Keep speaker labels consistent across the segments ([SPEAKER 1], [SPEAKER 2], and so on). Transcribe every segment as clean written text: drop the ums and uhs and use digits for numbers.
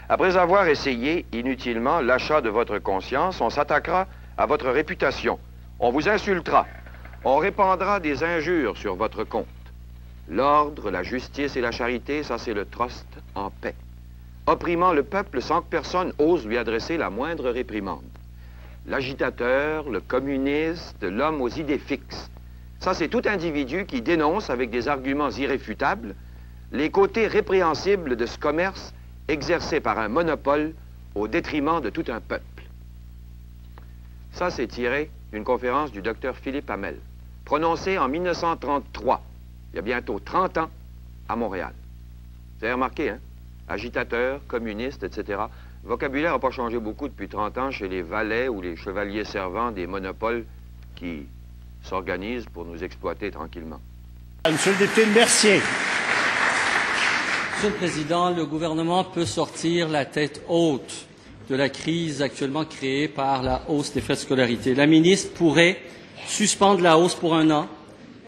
[SPEAKER 1] Après avoir essayé inutilement l'achat de votre conscience, on s'attaquera à votre réputation. On vous insultera. On répandra des injures sur votre compte. L'ordre, la justice et la charité, ça c'est le trust en paix. Opprimant le peuple sans que personne ose lui adresser la moindre réprimande. L'agitateur, le communiste, l'homme aux idées fixes. Ça c'est tout individu qui dénonce avec des arguments irréfutables les côtés répréhensibles de ce commerce exercé par un monopole au détriment de tout un peuple. Ça c'est tiré d'une conférence du docteur Philippe Hamel, prononcée en 1933, il y a bientôt 30 ans, à Montréal. Vous avez remarqué, hein? Agitateur, communiste, etc. Le vocabulaire n'a pas changé beaucoup depuis 30 ans chez les valets ou les chevaliers servants des monopoles qui s'organisent pour nous exploiter tranquillement.
[SPEAKER 2] Monsieur le député de Mercier.
[SPEAKER 3] Monsieur le Président, le gouvernement peut sortir la tête haute de la crise actuellement créée par la hausse des frais de scolarité. La ministre pourrait suspendre la hausse pour 1 an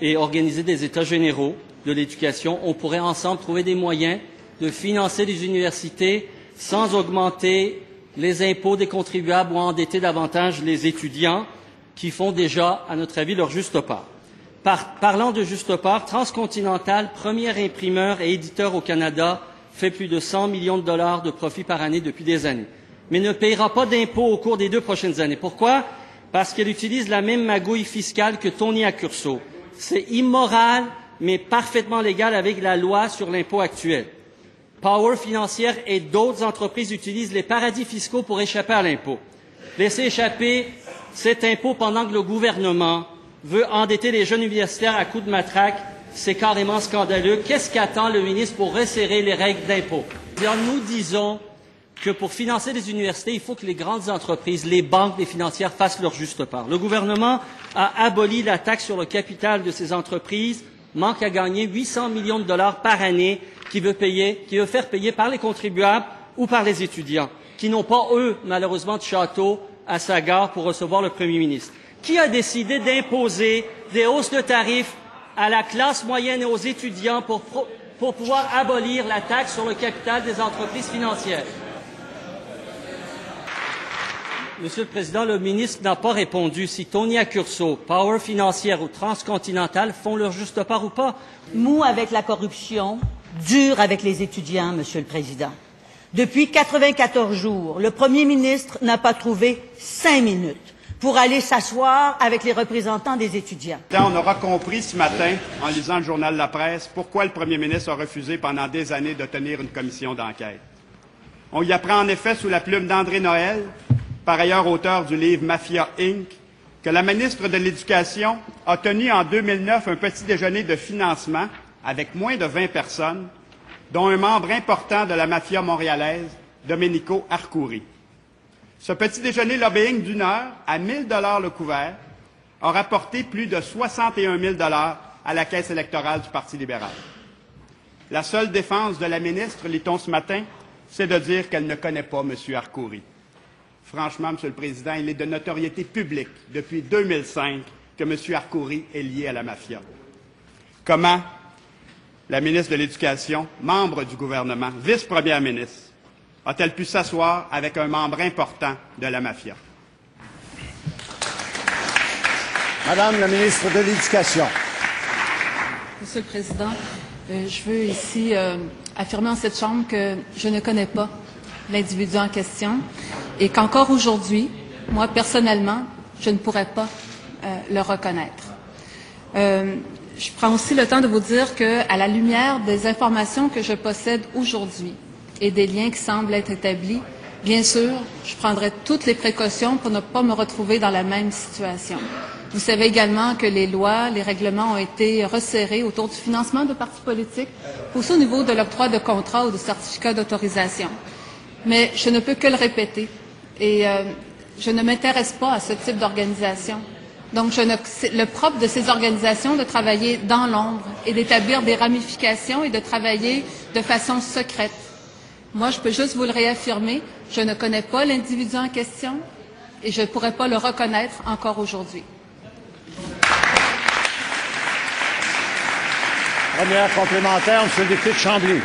[SPEAKER 3] et organiser des États généraux de l'éducation. On pourrait ensemble trouver des moyens de financer les universités sans augmenter les impôts des contribuables ou endetter davantage les étudiants qui font déjà, à notre avis, leur juste part. Parlant de juste part, Transcontinental, premier imprimeur et éditeur au Canada, fait plus de 100 millions de dollars de profit par année depuis des années, mais ne payera pas d'impôts au cours des 2 prochaines années. Pourquoi? Parce qu'elle utilise la même magouille fiscale que Tony Accurso. C'est immoral, mais parfaitement légal avec la loi sur l'impôt actuel. Power Financière et d'autres entreprises utilisent les paradis fiscaux pour échapper à l'impôt. Laisser échapper cet impôt pendant que le gouvernement veut endetter les jeunes universitaires à coups de matraque, c'est carrément scandaleux. Qu'est-ce qu'attend le ministre pour resserrer les règles d'impôt? Nous disons que pour financer les universités, il faut que les grandes entreprises, les banques, les financières fassent leur juste part. Le gouvernement a aboli la taxe sur le capital de ces entreprises, manque à gagner 800 millions de dollars par année qui veut faire payer par les contribuables ou par les étudiants, qui n'ont pas, eux, malheureusement, de château à sa gare pour recevoir le Premier ministre. Qui a décidé d'imposer des hausses de tarifs à la classe moyenne et aux étudiants pour pouvoir abolir la taxe sur le capital des entreprises financières? Monsieur le Président, le ministre n'a pas répondu si Tony Accurso, Power Financière ou Transcontinental font leur juste part ou pas.
[SPEAKER 4] Mou avec la corruption, dur avec les étudiants, Monsieur le Président. Depuis 94 jours, le Premier ministre n'a pas trouvé 5 minutes pour aller s'asseoir avec les représentants des étudiants.
[SPEAKER 2] On aura compris ce matin, en lisant le journal La Presse, pourquoi le Premier ministre a refusé pendant des années de tenir une commission d'enquête. On y apprend en effet sous la plume d'André Noël, par ailleurs auteur du livre Mafia Inc., que la ministre de l'Éducation a tenu en 2009 un petit déjeuner de financement avec moins de 20 personnes, dont un membre important de la mafia montréalaise, Domenico Arcuri. Ce petit déjeuner lobbying d'1 heure, à 1 000 $ le couvert, a rapporté plus de 61 000 $ à la caisse électorale du Parti libéral. La seule défense de la ministre, lit-on ce matin, c'est de dire qu'elle ne connaît pas M. Arcuri. Franchement, M. le Président, il est de notoriété publique depuis 2005 que M. Arcuri est lié à la mafia. Comment la ministre de l'Éducation, membre du gouvernement, vice-première ministre, a-t-elle pu s'asseoir avec un membre important de la mafia?
[SPEAKER 5] Madame la ministre de l'Éducation.
[SPEAKER 6] Monsieur le Président, je veux ici affirmer en cette Chambre que je ne connais pas l'individu en question et qu'encore aujourd'hui, moi personnellement, je ne pourrais pas le reconnaître. Je prends aussi le temps de vous dire qu'à la lumière des informations que je possède aujourd'hui et des liens qui semblent être établis, bien sûr, je prendrai toutes les précautions pour ne pas me retrouver dans la même situation. Vous savez également que les lois, les règlements ont été resserrés autour du financement de partis politiques, aussi au niveau de l'octroi de contrats ou de certificats d'autorisation. Mais je ne peux que le répéter et je ne m'intéresse pas à ce type d'organisation. Donc, le propre de ces organisations, de travailler dans l'ombre et d'établir des ramifications et de travailler de façon secrète. Moi, je peux juste vous le réaffirmer, je ne connais pas l'individu en question et je ne pourrais pas le reconnaître encore aujourd'hui.
[SPEAKER 5] Première complémentaire, M. le député de Chambly.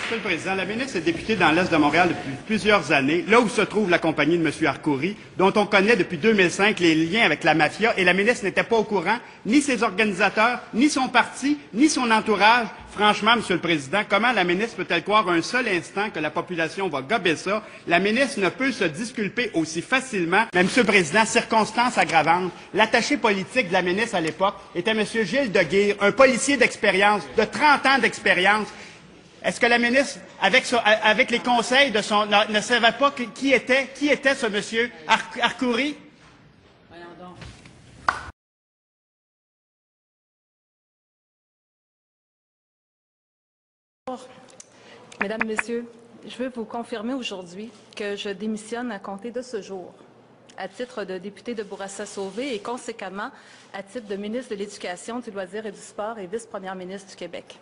[SPEAKER 2] Monsieur le Président, la ministre est députée dans l'Est de Montréal depuis plusieurs années, là où se trouve la compagnie de M. Arcoury, dont on connaît depuis 2005 les liens avec la mafia, et la ministre n'était pas au courant, ni ses organisateurs, ni son parti, ni son entourage. Franchement, Monsieur le Président, comment la ministre peut-elle croire un seul instant que la population va gober ça? La ministre ne peut se disculper aussi facilement. Mais, Monsieur le Président, circonstance aggravante, l'attaché politique de la ministre à l'époque était M. Gilles Deguire, un policier d'expérience, de 30 ans d'expérience. Est-ce que la ministre, avec les conseils de son... ne savait pas qui était ce monsieur Arcoury?
[SPEAKER 6] Mesdames, Messieurs, je veux vous confirmer aujourd'hui que je démissionne à compter de ce jour, à titre de député de Bourassa-Sauvé et conséquemment à titre de ministre de l'Éducation, du Loisir et du Sport et vice-première ministre du Québec.